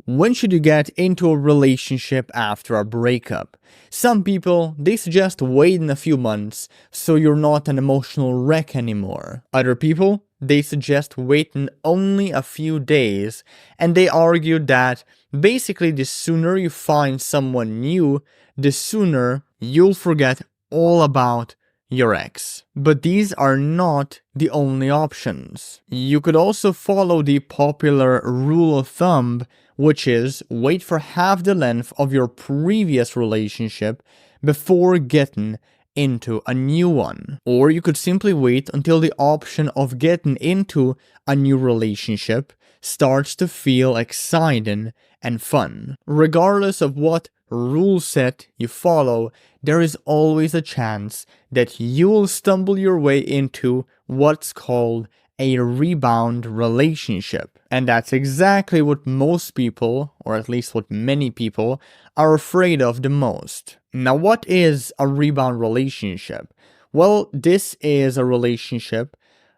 When should you get into a relationship after a breakup? Some people, they suggest waiting a few months so you're not an emotional wreck anymore. Other people, they suggest waiting only a few days, and they argue that basically the sooner you find someone new, the sooner you'll forget all about your ex. But these are not the only options. You could also follow the popular rule of thumb, which is wait for half the length of your previous relationship before getting into a new one. Or you could simply wait until the option of getting into a new relationship starts to feel exciting and fun. Regardless of what rule set you follow, there is always a chance that you will stumble your way into what's called a rebound relationship. And that's exactly what most people, or at least what many people, are afraid of the most. Now, what is a rebound relationship? Well, this is a relationship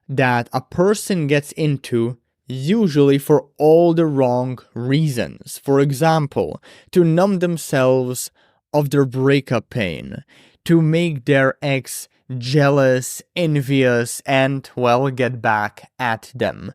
that a person gets into usually for all the wrong reasons. For example, to numb themselves of their breakup pain, to make their ex jealous, envious, and, well, get back at them.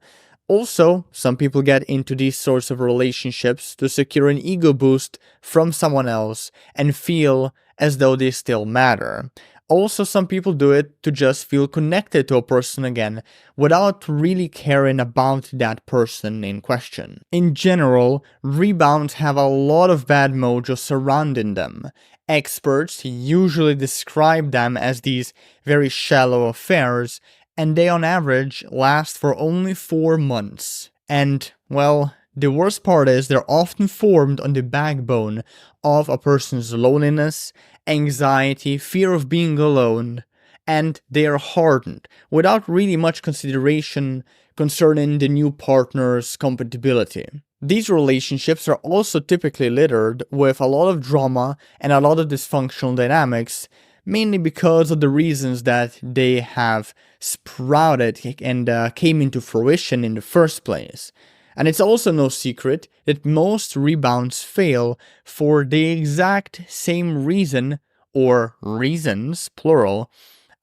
Also, some people get into these sorts of relationships to secure an ego boost from someone else and feel as though they still matter. Also, some people do it to just feel connected to a person again without really caring about that person in question. In general, rebounds have a lot of bad mojo surrounding them. Experts usually describe them as these very shallow affairs, and they on average last for only 4 months. And, well, the worst part is they're often formed on the backbone of a person's loneliness, anxiety, fear of being alone, and they are hardened without really much consideration concerning the new partner's compatibility. These relationships are also typically littered with a lot of drama and a lot of dysfunctional dynamics, mainly because of the reasons that they have sprouted and came into fruition in the first place. And it's also no secret that most rebounds fail for the exact same reason, or reasons, plural,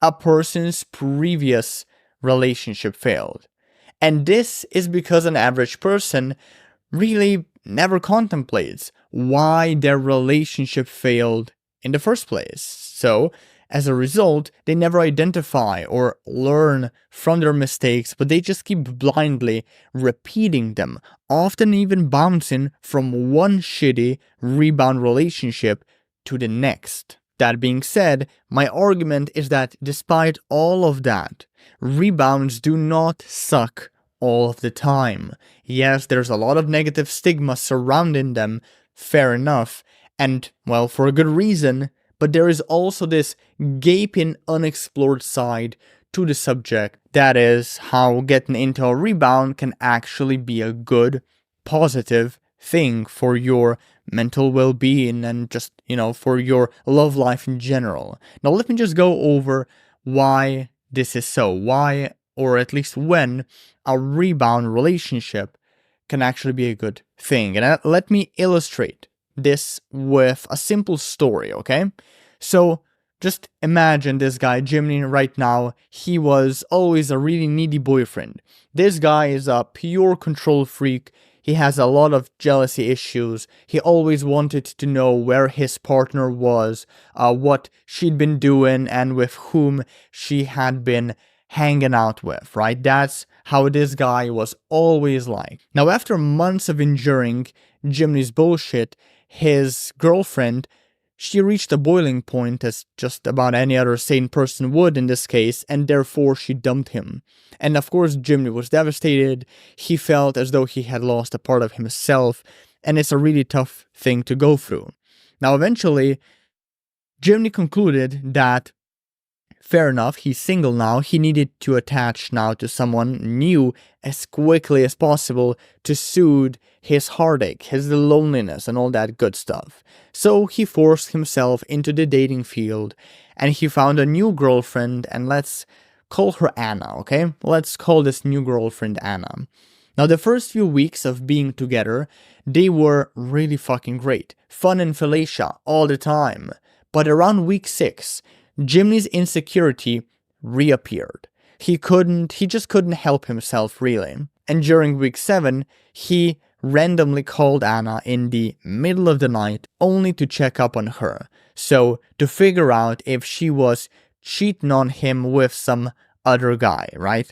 a person's previous relationship failed. And this is because an average person really never contemplates why their relationship failed in the first place. So, as a result, they never identify or learn from their mistakes, but they just keep blindly repeating them, often even bouncing from one shitty rebound relationship to the next. That being said, my argument is that despite all of that, rebounds do not suck all of the time. Yes, there's a lot of negative stigma surrounding them, fair enough, and, well, for a good reason, but there is also this gaping unexplored side to the subject. That is how getting into a rebound can actually be a good, positive thing for your mental well-being and just, for your love life in general. Now let me just go over why this is so. Why, or at least when, a rebound relationship can actually be a good thing. And let me illustrate this with a simple story, okay? So, just imagine this guy, Jimmy, right now. He was always a really needy boyfriend. This guy is a pure control freak. He has a lot of jealousy issues. He always wanted to know where his partner was, what she'd been doing, and with whom she had been hanging out with, right? That's how this guy was always like. Now, after months of enduring Jimny's bullshit, his girlfriend, she reached a boiling point, as just about any other sane person would in this case, and therefore she dumped him. And of course, Jimny was devastated. He felt as though he had lost a part of himself, and it's a really tough thing to go through. Now, eventually, Jimny concluded that fair enough, he's single now, he needed to attach now to someone new as quickly as possible to soothe his heartache, his loneliness, and all that good stuff. So he forced himself into the dating field, and he found a new girlfriend, and let's call her Anna, okay? Let's call this new girlfriend Anna. Now, the first few weeks of being together, they were really fucking great. Fun and fellatio all the time. But around week 6, Jimny's insecurity reappeared. He just couldn't help himself really. And during week 7, he randomly called Anna in the middle of the night only to check up on her. So, to figure out if she was cheating on him with some other guy, right?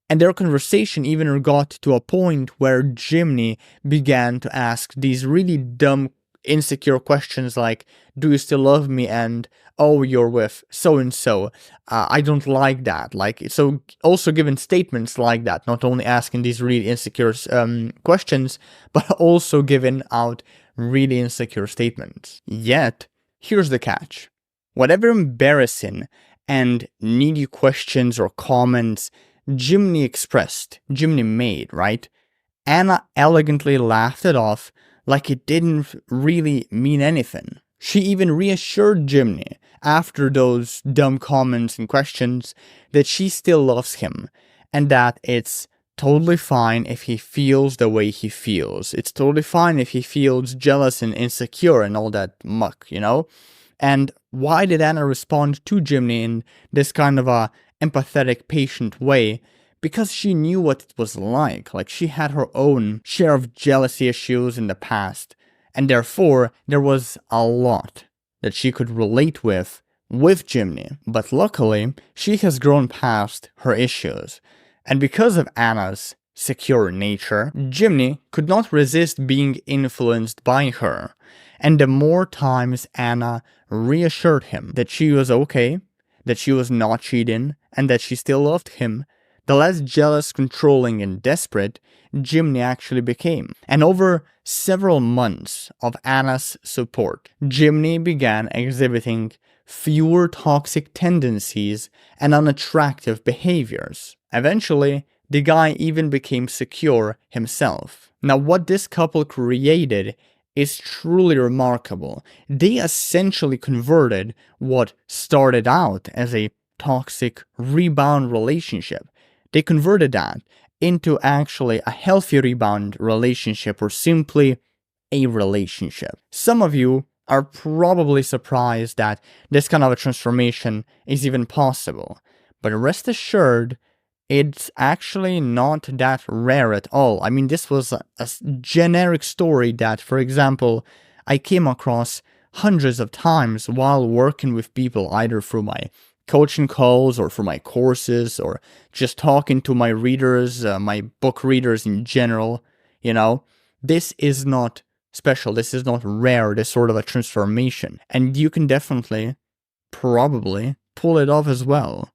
And their conversation even got to a point where Jimny began to ask these really dumb, insecure questions like, do you still love me? And, oh, you're with so-and-so. I don't like that. Like, so also giving statements like that, not only asking these really insecure questions, but also giving out really insecure statements. Yet, here's the catch. Whatever embarrassing and needy questions or comments Jimny made, right? Anna elegantly laughed it off like it didn't really mean anything. She even reassured Jimny, after those dumb comments and questions, that she still loves him, and that it's totally fine if he feels the way he feels. It's totally fine if he feels jealous and insecure and all that muck, you know? And why did Anna respond to Jimny in this kind of a empathetic, patient way? Because she knew what it was like. Like, she had her own share of jealousy issues in the past, and therefore there was a lot that she could relate with Jimny. But luckily, she has grown past her issues, and because of Anna's secure nature, Jimny could not resist being influenced by her. And the more times Anna reassured him that she was okay, that she was not cheating, and that she still loved him, the less jealous, controlling, and desperate Jimny actually became. And over several months of Anna's support, Jimny began exhibiting fewer toxic tendencies and unattractive behaviors. Eventually, the guy even became secure himself. Now, what this couple created is truly remarkable. They essentially converted what started out as a toxic rebound relationship. They converted that into actually a healthy rebound relationship, or simply a relationship. Some of you are probably surprised that this kind of a transformation is even possible, but rest assured, it's actually not that rare at all. I mean, this was a generic story that, for example, I came across hundreds of times while working with people, either through my coaching calls or for my courses, or just talking to my readers, my book readers in general. You know, this is not special. This is not rare, this sort of a transformation. And you can definitely, probably, pull it off as well.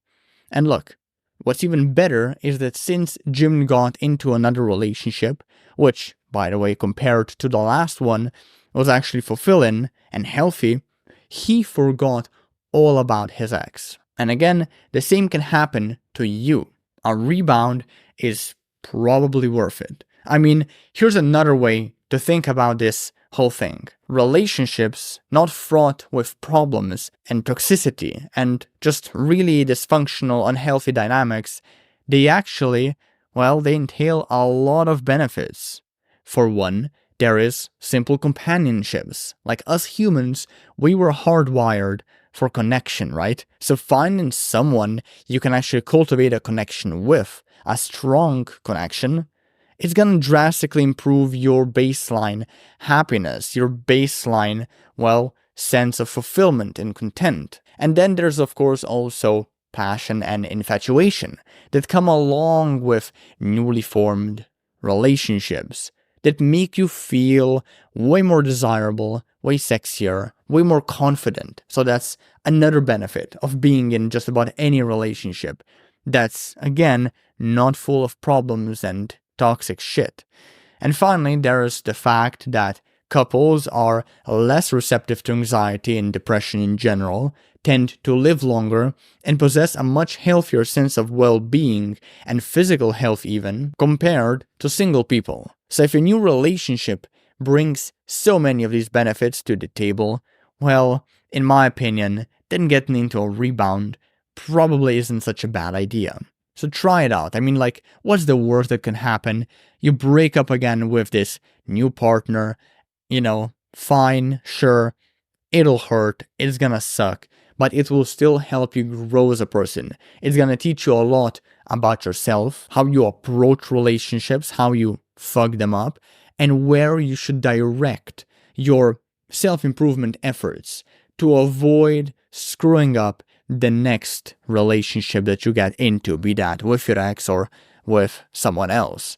And look, what's even better is that since Jim got into another relationship, which, by the way, compared to the last one, was actually fulfilling and healthy, he forgot all about his ex. And again, the same can happen to you. A rebound is probably worth it. I mean, here's another way to think about this whole thing. Relationships not fraught with problems and toxicity and just really dysfunctional, unhealthy dynamics, they actually, well, they entail a lot of benefits. For one, there is simple companionships. Like us humans, we were hardwired for connection, right? So finding someone you can actually cultivate a connection with, a strong connection, it's gonna drastically improve your baseline happiness, your baseline, well, sense of fulfillment and content. And then there's of course also passion and infatuation that come along with newly formed relationships that make you feel way more desirable, way sexier, way more confident. So that's another benefit of being in just about any relationship that's, again, not full of problems and toxic shit. And finally, there's the fact that couples are less receptive to anxiety and depression in general, tend to live longer, and possess a much healthier sense of well-being and physical health even, compared to single people. So if a new relationship brings so many of these benefits to the table, well, in my opinion, then getting into a rebound probably isn't such a bad idea. So try it out. I mean, like, what's the worst that can happen? You break up again with this new partner, fine, sure, it'll hurt, it's gonna suck, but it will still help you grow as a person. It's gonna teach you a lot about yourself, how you approach relationships, how you fuck them up, and where you should direct your self-improvement efforts to avoid screwing up the next relationship that you get into, be that with your ex or with someone else.